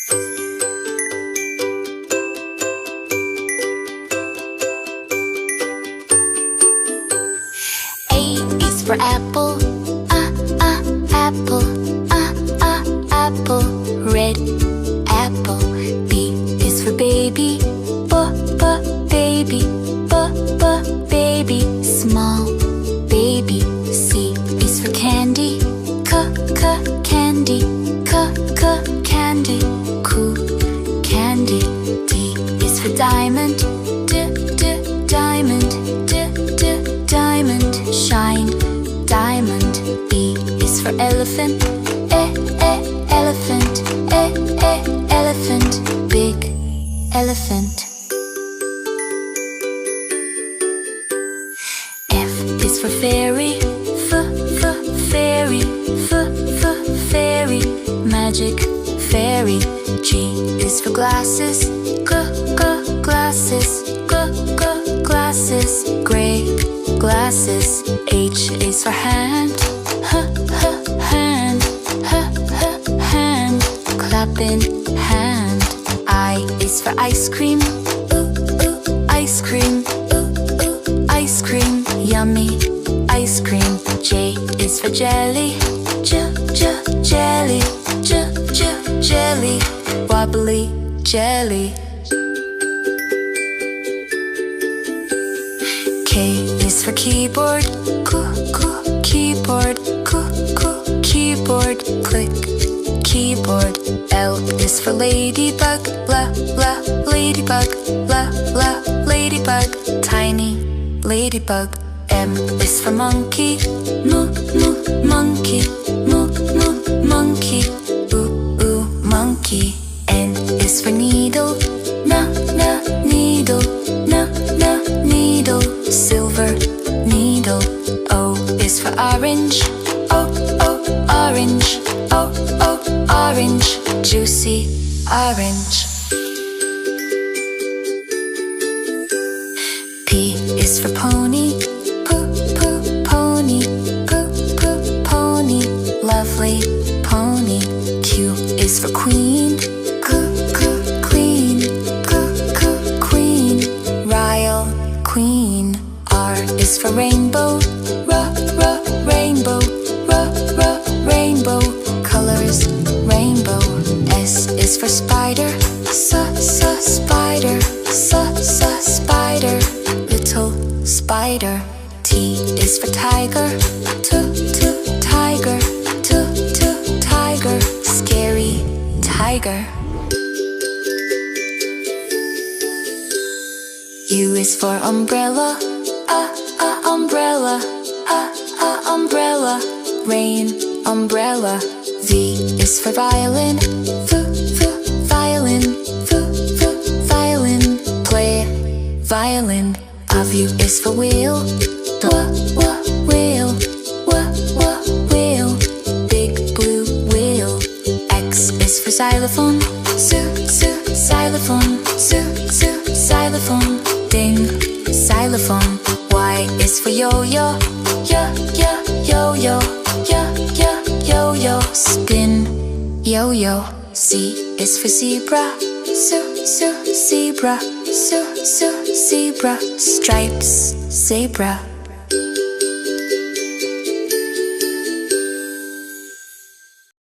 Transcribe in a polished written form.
A is for apple, apple, apple, red apple. B is for baby, baby, baby, small baby. C is for candy, candy, candy, cool candy. D is for diamond, diamond, diamond, shine diamond. E is for elephant, elephant, elephant, big elephant. F is for fairy, fairy, fairy, magic fairy. G is for glasses, glasses, glasses, gray glasses. H is for hand, hand, hand, clapping hand. I is for ice cream, ice cream, ice cream, yummy ice cream. J is for jelly, jelly, jelly, wobbly jelly. K is for keyboard, keyboard, keyboard, click keyboard. L is for ladybug, ladybug, ladybug, tiny ladybug. M is for monkey, monkey, monkey, monkey. N is for needle, needle, needle, silver needle. O is for orange, orange, orange, juicy orange. P is for pony, pony, pony, lovely pony. Q is for queen, queen, queen, royal queen. R is for rainbow, rainbow, rainbow, colors rainbow. S is for spider, spider, spider, little spider. T is for tiger, tiger, tiger, scary tiger. U is for umbrella, umbrella, umbrella, rain umbrella. V is for violin, violin, violin, play violin. W is for wheel, wheel, wheel, big blue wheel. X is for xylophone, xylophone, xylophone, ding, xylophone. Y is for yo-yo, yo-yo, yo-yo, spin, yo-yo. Z is for zebra, zebra, zebra, stripes, zebra.